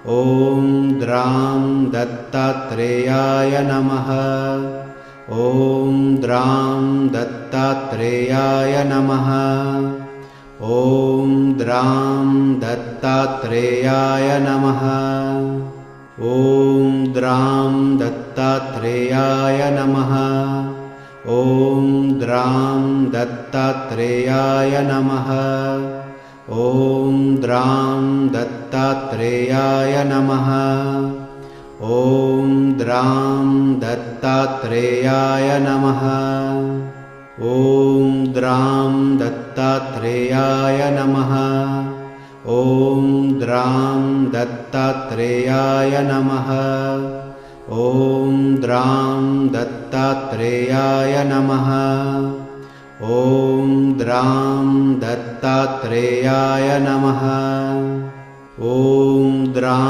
ॐ द्रां दत्तात्रेयाय नमः। ॐ द्रां दत्तात्रेयाय नमः। ॐ द्रां दत्तात्रेयाय नमः। ॐ द्रां दत्तात्रेयाय नमः। ॐ द्रां दत्तात्रेयाय नमः। ॐ द्रां दत्तात्रेयाय नमः। ॐ द्रां दत्तात्रेयाय नमः। ॐ द्रां दत्तात्रेयाय नमः। ॐ द्रां दत्तात्रेयाय नमः। ॐ द्रां दत्तात्रेयाय नमः। ॐ द्रां दत्तात्रेयाय नमः। ॐ द्रां